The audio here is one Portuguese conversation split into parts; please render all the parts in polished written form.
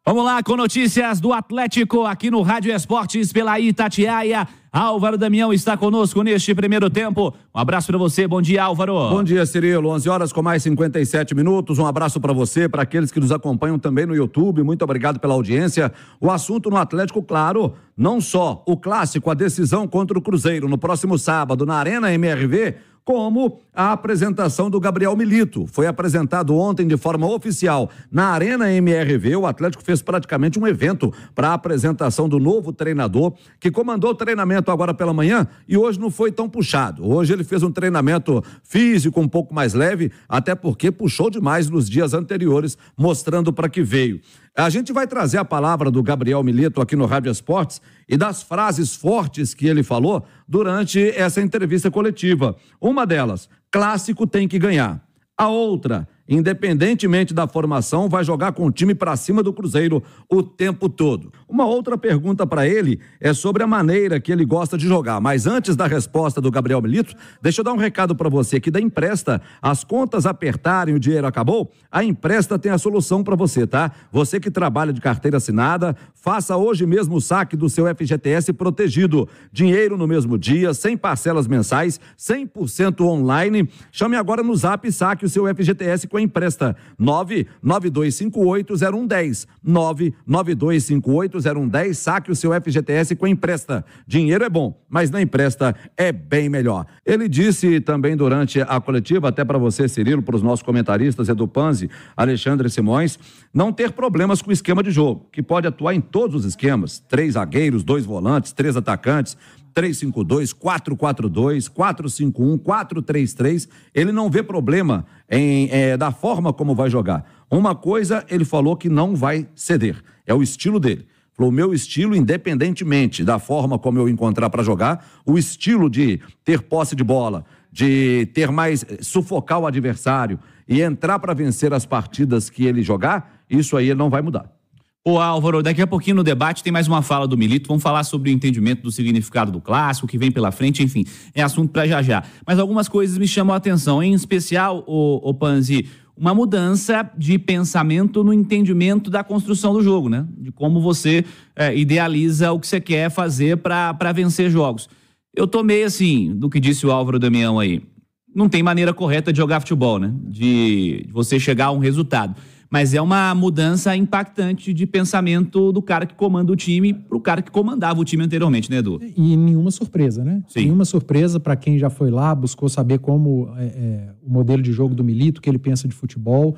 Vamos lá com notícias do Atlético aqui no Rádio Esportes pela Itatiaia. Álvaro Damião está conosco neste primeiro tempo. Um abraço para você, bom dia, Álvaro. Bom dia, Cirilo, 11 horas com mais 57 minutos, um abraço para você, para aqueles que nos acompanham também no YouTube, muito obrigado pela audiência. O assunto no Atlético, claro, não só o clássico, a decisão contra o Cruzeiro no próximo sábado na Arena MRV, como a apresentação do Gabriel Milito. Foi apresentado ontem de forma oficial na Arena MRV. O Atlético fez praticamente um evento para a apresentação do novo treinador, que comandou o treinamento agora pela manhã e hoje não foi tão puxado. Hoje ele fez um treinamento físico um pouco mais leve, até porque puxou demais nos dias anteriores, mostrando para que veio. A gente vai trazer a palavra do Gabriel Milito aqui no Rádio Esportes e das frases fortes que ele falou durante essa entrevista coletiva. Uma delas, clássico tem que ganhar. A outra, independentemente da formação, vai jogar com o time para cima do Cruzeiro o tempo todo. Uma outra pergunta para ele é sobre a maneira que ele gosta de jogar. Mas antes da resposta do Gabriel Milito, deixa eu dar um recado para você que da Empresta, as contas apertarem, o dinheiro acabou, a Empresta tem a solução para você, tá? Você que trabalha de carteira assinada, faça hoje mesmo o saque do seu FGTS protegido. Dinheiro no mesmo dia, sem parcelas mensais, 100% online. Chame agora no Zap e saque o seu FGTS com a Empresta. 992580110. 992580110. Saque o seu FGTS com a Empresta. Dinheiro é bom, mas na Empresta é bem melhor. Ele disse também durante a coletiva, até para você, Cirilo, para os nossos comentaristas, Edu Panzi, Alexandre Simões, não ter problemas com o esquema de jogo, que pode atuar em todos os esquemas. 3 zagueiros, 2 volantes, 3 atacantes, 3-5-2, 4-4-2, 4-5-1, 4-3-3, ele não vê problema da forma como vai jogar. Uma coisa ele falou que não vai ceder, é o estilo dele. Falou, o meu estilo, independentemente da forma como eu encontrar para jogar, o estilo de ter posse de bola, de ter mais, sufocar o adversário e entrar para vencer as partidas que ele jogar, isso aí ele não vai mudar. Ô Álvaro, daqui a pouquinho no debate tem mais uma fala do Milito, vamos falar sobre o entendimento do significado do clássico, que vem pela frente, enfim, é assunto para já. Mas algumas coisas me chamam a atenção, em especial, o Panzi, uma mudança de pensamento no entendimento da construção do jogo, né? De como você idealiza o que você quer fazer para vencer jogos. Eu tô meio assim, do que disse o Álvaro Damião aí, não tem maneira correta de jogar futebol, né? De você chegar a um resultado. Mas é uma mudança impactante de pensamento do cara que comanda o time pro cara que comandava o time anteriormente, né, Edu? E nenhuma surpresa, né? Sim. Nenhuma surpresa para quem já foi lá, buscou saber como o modelo de jogo do Milito, o que ele pensa de futebol.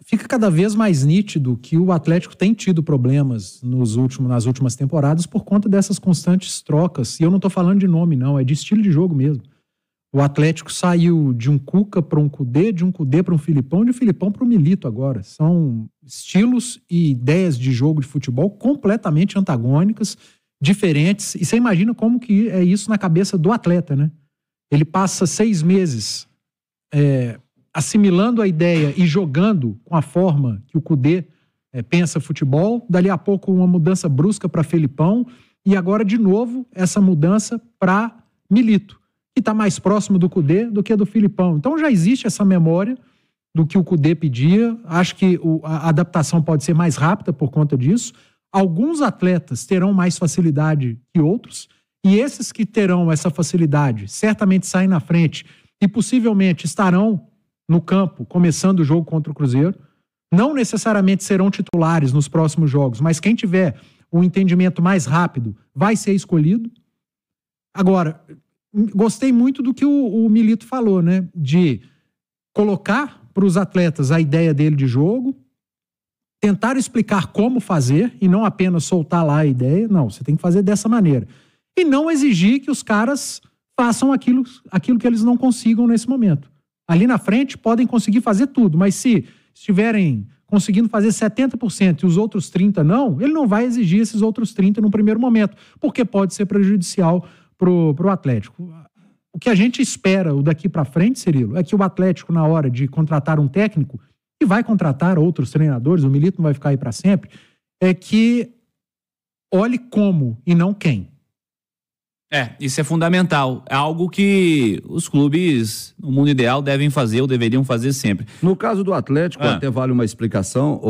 Fica cada vez mais nítido que o Atlético tem tido problemas nas últimas temporadas por conta dessas constantes trocas. E eu não estou falando de nome, não, é de estilo de jogo mesmo. O Atlético saiu de um Cuca para um Cudê, de um Cudê para um Filipão, de um Filipão para um Milito agora. São estilos e ideias de jogo de futebol completamente antagônicas, diferentes. E você imagina como que é isso na cabeça do atleta, né? Ele passa 6 meses assimilando a ideia e jogando com a forma que o Cudê pensa futebol. Dali a pouco uma mudança brusca para Filipão e agora de novo essa mudança para Milito, que está mais próximo do Cudê do que do Filipão. Então já existe essa memória do que o Cudê pedia. Acho que a adaptação pode ser mais rápida por conta disso. Alguns atletas terão mais facilidade que outros, e esses que terão essa facilidade certamente saem na frente e possivelmente estarão no campo começando o jogo contra o Cruzeiro. Não necessariamente serão titulares nos próximos jogos, mas quem tiver um entendimento mais rápido vai ser escolhido. Agora, gostei muito do que o Milito falou, né? De colocar para os atletas a ideia dele de jogo, tentar explicar como fazer e não apenas soltar lá a ideia. Não, você tem que fazer dessa maneira. E não exigir que os caras façam aquilo que eles não consigam nesse momento. Ali na frente podem conseguir fazer tudo, mas se estiverem conseguindo fazer 70% e os outros 30% não, ele não vai exigir esses outros 30% no primeiro momento, porque pode ser prejudicial pro Atlético. O que a gente espera daqui para frente, Cirilo, é que o Atlético, na hora de contratar um técnico, e vai contratar outros treinadores, o Milito não vai ficar aí para sempre, é que olhe como e não quem. Isso é fundamental. É algo que os clubes, no mundo ideal, devem fazer ou deveriam fazer sempre. No caso do Atlético, até vale uma explicação,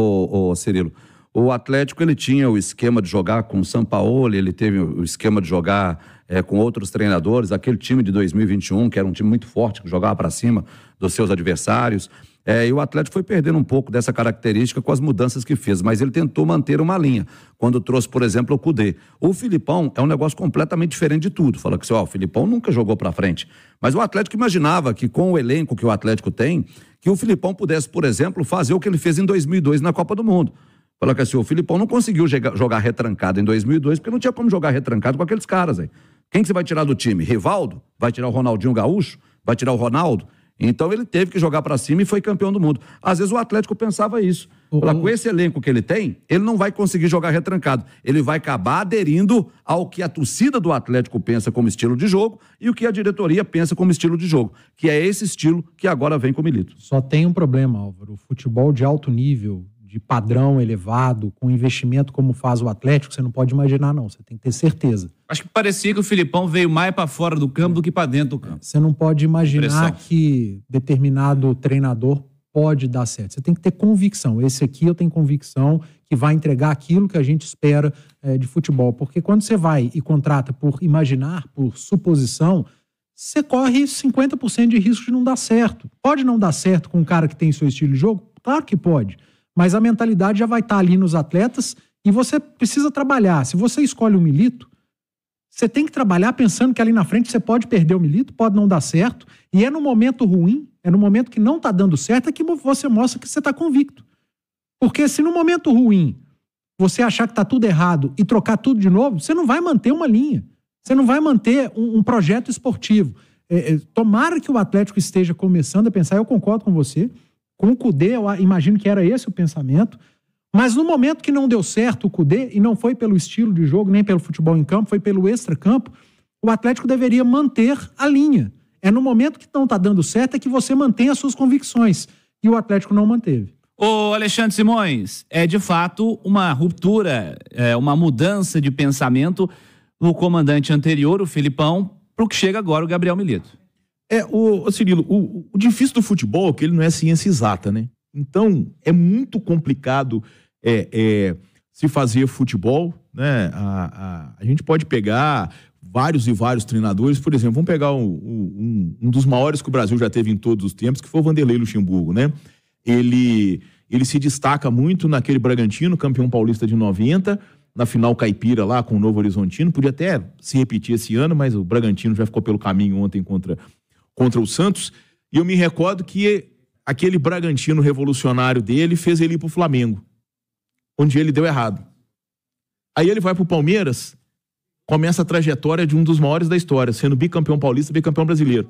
Cirilo. O Atlético, ele tinha o esquema de jogar com o Sampaoli, ele teve o esquema de jogar com outros treinadores, aquele time de 2021, que era um time muito forte, que jogava para cima dos seus adversários. E o Atlético foi perdendo um pouco dessa característica com as mudanças que fez, mas ele tentou manter uma linha, quando trouxe, por exemplo, o Kudê. O Filipão é um negócio completamente diferente de tudo. Fala que o Filipão nunca jogou para frente, mas o Atlético imaginava que com o elenco que o Atlético tem, que o Filipão pudesse, por exemplo, fazer o que ele fez em 2002 na Copa do Mundo. Fala que o Filipão não conseguiu jogar retrancado em 2002, porque não tinha como jogar retrancado com aqueles caras aí. Quem que você vai tirar do time? Rivaldo? Vai tirar o Ronaldinho Gaúcho? Vai tirar o Ronaldo? Então ele teve que jogar para cima e foi campeão do mundo. Às vezes o Atlético pensava isso. Com esse elenco que ele tem, ele não vai conseguir jogar retrancado. Ele vai acabar aderindo ao que a torcida do Atlético pensa como estilo de jogo e o que a diretoria pensa como estilo de jogo, que é esse estilo que agora vem com o Milito. Só tem um problema, Álvaro. O futebol de alto nível, de padrão elevado, com investimento como faz o Atlético, você não pode imaginar, não. Você tem que ter certeza. Acho que parecia que o Filipão veio mais para fora do campo do que para dentro do campo. Você não pode imaginar que determinado treinador pode dar certo. Você tem que ter convicção. Esse aqui eu tenho convicção que vai entregar aquilo que a gente espera de futebol. Porque quando você vai e contrata por imaginar, por suposição, você corre 50% de risco de não dar certo. Pode não dar certo com um cara que tem seu estilo de jogo? Claro que pode. Mas a mentalidade já vai estar ali nos atletas e você precisa trabalhar. Se você escolhe o Milito, você tem que trabalhar pensando que ali na frente você pode perder o Milito, pode não dar certo, e é no momento ruim, é no momento que não está dando certo, é que você mostra que você está convicto. Porque se no momento ruim você achar que está tudo errado e trocar tudo de novo, você não vai manter uma linha, você não vai manter um projeto esportivo. Tomara que o Atlético esteja começando a pensar, eu concordo com você, com o Kudê, eu imagino que era esse o pensamento, mas no momento que não deu certo o Kudê, e não foi pelo estilo de jogo, nem pelo futebol em campo, foi pelo extra-campo, o Atlético deveria manter a linha. É no momento que não está dando certo é que você mantém as suas convicções. E o Atlético não manteve. Ô Alexandre Simões, é de fato uma ruptura, uma mudança de pensamento no comandante anterior, o Filipão, para o que chega agora o Gabriel Milito. Cirilo, o difícil do futebol é que ele não é ciência exata, né? Então, é muito complicado se fazer futebol, né? A gente pode pegar vários e vários treinadores, por exemplo, vamos pegar um dos maiores que o Brasil já teve em todos os tempos, que foi o Vanderlei Luxemburgo, né? Ele se destaca muito naquele Bragantino, campeão paulista de 90, na final caipira lá com o Novo Horizontino, podia até se repetir esse ano, mas o Bragantino já ficou pelo caminho ontem contra o Santos, e eu me recordo que aquele Bragantino revolucionário dele fez ele ir pro Flamengo, onde ele deu errado. Aí ele vai pro Palmeiras, começa a trajetória de um dos maiores da história, sendo bicampeão paulista, bicampeão brasileiro,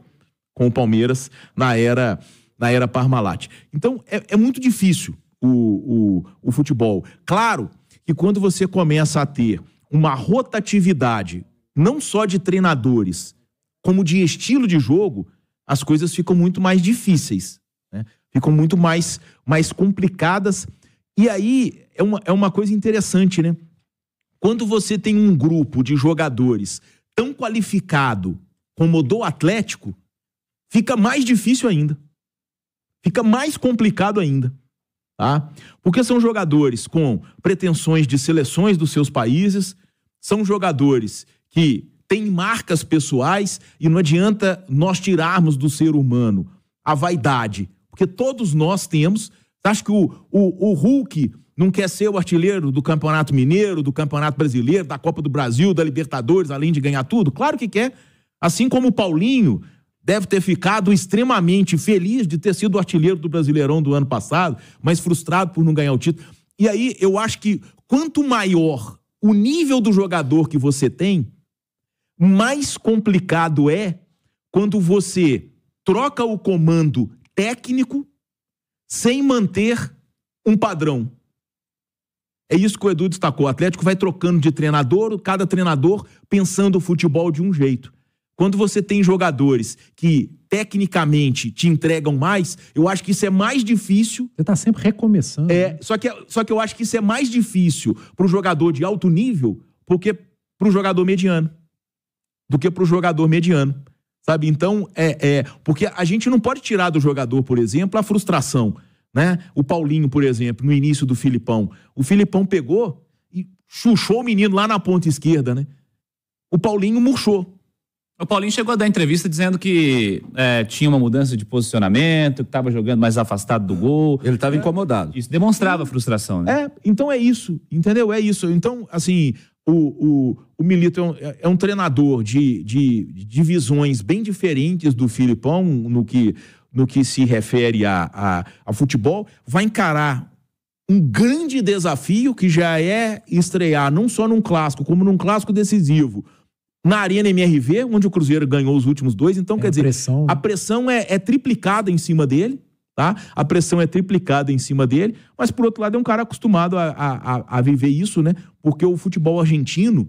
com o Palmeiras na era Parmalat. Então, é muito difícil o futebol. Claro que quando você começa a ter uma rotatividade, não só de treinadores, como de estilo de jogo, as coisas ficam muito mais difíceis, né? Ficam muito mais complicadas. E aí é uma coisa interessante, né? Quando você tem um grupo de jogadores tão qualificado como o do Atlético, fica mais difícil ainda. Fica mais complicado ainda, tá? Porque são jogadores com pretensões de seleções dos seus países, são jogadores que têm marcas pessoais e não adianta nós tirarmos do ser humano a vaidade, porque todos nós temos. Você acha que o Hulk não quer ser o artilheiro do Campeonato Mineiro, do Campeonato Brasileiro, da Copa do Brasil, da Libertadores, além de ganhar tudo? Claro que quer. Assim como o Paulinho deve ter ficado extremamente feliz de ter sido o artilheiro do Brasileirão do ano passado, mas frustrado por não ganhar o título. E aí eu acho que quanto maior o nível do jogador que você tem, mais complicado é quando você troca o comando técnico sem manter um padrão. É isso que o Edu destacou. O Atlético vai trocando de treinador, cada treinador pensando o futebol de um jeito. Quando você tem jogadores que tecnicamente te entregam mais, eu acho que isso é mais difícil. Você está sempre recomeçando. Né? Só que eu acho que isso é mais difícil para o jogador de alto nível do que para o jogador mediano. do que pro jogador mediano, sabe? Então, porque a gente não pode tirar do jogador, por exemplo, a frustração, né? O Paulinho, por exemplo, no início do Filipão. O Filipão pegou e chuchou o menino lá na ponta esquerda, né? O Paulinho murchou. O Paulinho chegou a dar entrevista dizendo que tinha uma mudança de posicionamento, que estava jogando mais afastado do gol. Ele estava incomodado. Isso demonstrava frustração, né? Então é isso, entendeu? É isso. Então, assim, o Milito é um treinador de visões bem diferentes do Filipão no que se refere a futebol. Vai encarar um grande desafio que já é estrear não só num clássico, como num clássico decisivo, na Arena MRV, onde o Cruzeiro ganhou os últimos 2. Então, quer dizer, a pressão é triplicada em cima dele, tá? A pressão é triplicada em cima dele, mas, por outro lado, é um cara acostumado a viver isso, né? Porque o futebol argentino,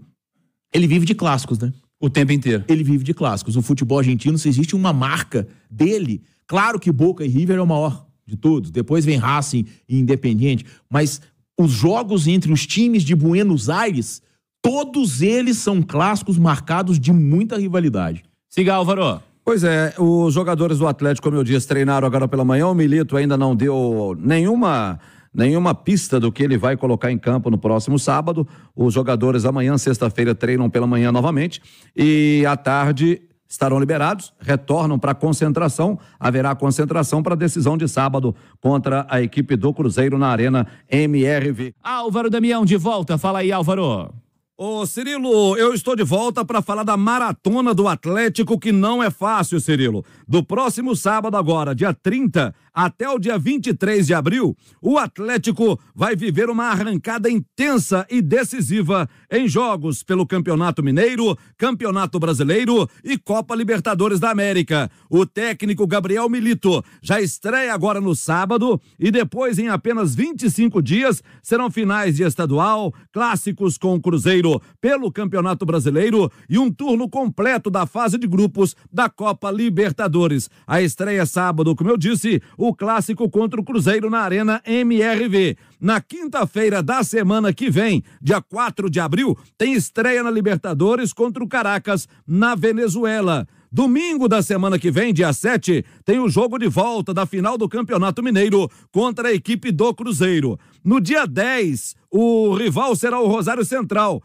ele vive de clássicos, né? O tempo inteiro. Ele vive de clássicos. O futebol argentino, se existe uma marca dele, claro que Boca e River é o maior de todos, depois vem Racing e Independiente, mas os jogos entre os times de Buenos Aires, todos eles são clássicos marcados de muita rivalidade. Siga, Álvaro. Pois é, os jogadores do Atlético, como eu disse, treinaram agora pela manhã. O Milito ainda não deu nenhuma pista do que ele vai colocar em campo no próximo sábado. Os jogadores amanhã, sexta-feira, treinam pela manhã novamente e à tarde estarão liberados, retornam para concentração. Haverá concentração para a decisão de sábado contra a equipe do Cruzeiro na Arena MRV. Álvaro Damião de volta. Fala aí, Álvaro. Ô Cirilo, eu estou de volta para falar da maratona do Atlético, que não é fácil, Cirilo. Do próximo sábado agora, dia 30 até o dia 23 de abril, o Atlético vai viver uma arrancada intensa e decisiva em jogos pelo Campeonato Mineiro, Campeonato Brasileiro e Copa Libertadores da América. O técnico Gabriel Milito já estreia agora no sábado e depois, em apenas 25 dias, serão finais de estadual, clássicos com o Cruzeiro pelo Campeonato Brasileiro e um turno completo da fase de grupos da Copa Libertadores. A estreia sábado, como eu disse, o clássico contra o Cruzeiro na Arena MRV. Na quinta-feira da semana que vem, dia 4 de abril, tem estreia na Libertadores contra o Caracas, na Venezuela. Domingo da semana que vem, dia 7, tem o jogo de volta da final do Campeonato Mineiro contra a equipe do Cruzeiro. No dia 10, o rival será o Rosário Central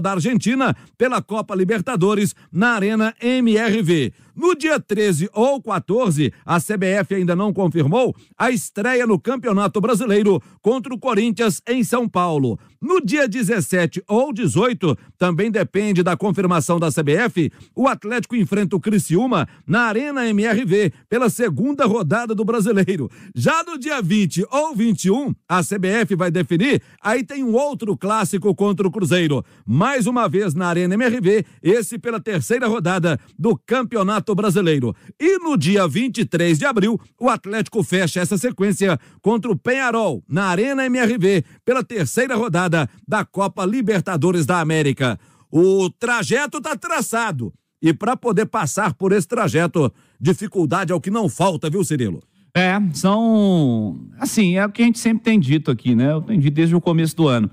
da Argentina, pela Copa Libertadores, na Arena MRV. No dia 13 ou 14, a CBF ainda não confirmou a estreia no Campeonato Brasileiro contra o Corinthians em São Paulo. No dia 17 ou 18, também depende da confirmação da CBF, o Atlético enfrenta o Criciúma na Arena MRV pela segunda rodada do Brasileiro. Já no dia 20 ou 21, a CBF vai definir, aí tem um outro clássico contra o Cruzeiro. Mais uma vez na Arena MRV, esse pela terceira rodada do Campeonato Brasileiro. E no dia 23 de abril, o Atlético fecha essa sequência contra o Peñarol na Arena MRV pela terceira rodada da Copa Libertadores da América. O trajeto está traçado e para poder passar por esse trajeto, dificuldade é o que não falta, viu, Cirilo? É o que a gente sempre tem dito aqui, né? Eu tenho dito desde o começo do ano.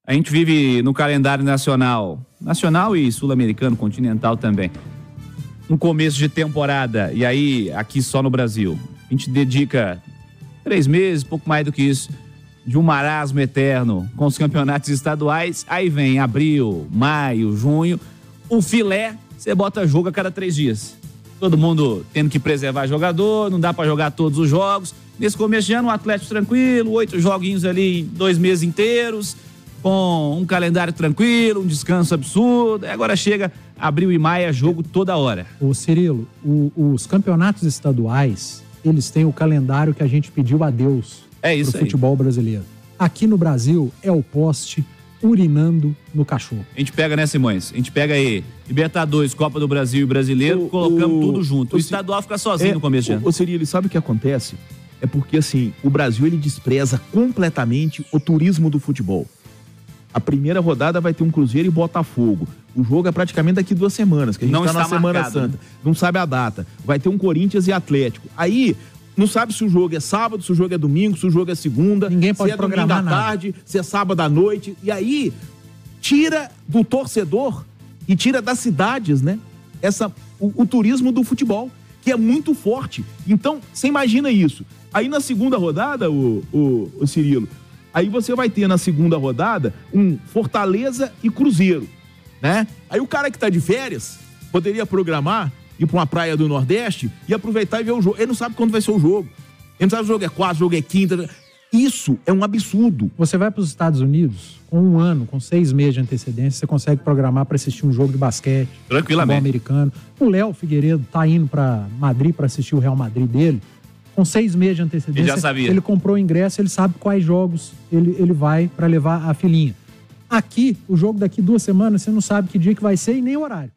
A gente vive no calendário nacional e sul-americano, continental também. Um começo de temporada, e aí aqui só no Brasil, a gente dedica 3 meses, pouco mais do que isso, de um marasmo eterno com os campeonatos estaduais. Aí vem abril, maio, junho, o filé, você bota jogo a cada 3 dias. Todo mundo tendo que preservar jogador, não dá pra jogar todos os jogos. Nesse começo de ano, um Atlético tranquilo, 8 joguinhos ali em 2 meses inteiros, com um calendário tranquilo, um descanso absurdo. Agora chega abril e maio, é jogo toda hora. Ô Cirilo, os campeonatos estaduais, eles têm o calendário que a gente pediu a Deus pro futebol brasileiro. Aqui no Brasil é o poste urinando no cachorro. A gente pega, né, Simões? A gente pega aí Libertadores, Copa do Brasil e Brasileiro, colocamos tudo junto. O estadual fica sozinho no começo de ano. Ô Cirilo, sabe o que acontece? É porque, assim, o Brasil, ele despreza completamente o turismo do futebol. A primeira rodada vai ter um Cruzeiro e Botafogo. O jogo é praticamente daqui 2 semanas, que a gente tá na Semana Santa. Não sabe a data. Vai ter um Corinthians e Atlético. Aí, não sabe se o jogo é sábado, se o jogo é domingo, se o jogo é segunda. Ninguém pode programar nada. Se é domingo à tarde, se é sábado à noite. E aí, tira do torcedor e tira das cidades, né? O turismo do futebol, que é muito forte. Então, você imagina isso. Aí na segunda rodada, o Cirilo, aí você vai ter na segunda rodada um Fortaleza e Cruzeiro, né? Aí o cara que tá de férias poderia programar, ir pra uma praia do Nordeste e aproveitar e ver o jogo. Ele não sabe quando vai ser o jogo. Ele não sabe se o jogo é quarta, o jogo é quinta. Isso é um absurdo. Você vai para os Estados Unidos, com 1 ano, com 6 meses de antecedência, você consegue programar para assistir um jogo de basquete, tranquilamente, futebol americano. O Léo Figueiredo tá indo para Madrid para assistir o Real Madrid dele. Com 6 meses de antecedência, ele já sabia. Ele comprou o ingresso, ele sabe quais jogos ele vai para levar a filhinha. Aqui, o jogo daqui 2 semanas, você não sabe que dia que vai ser e nem o horário.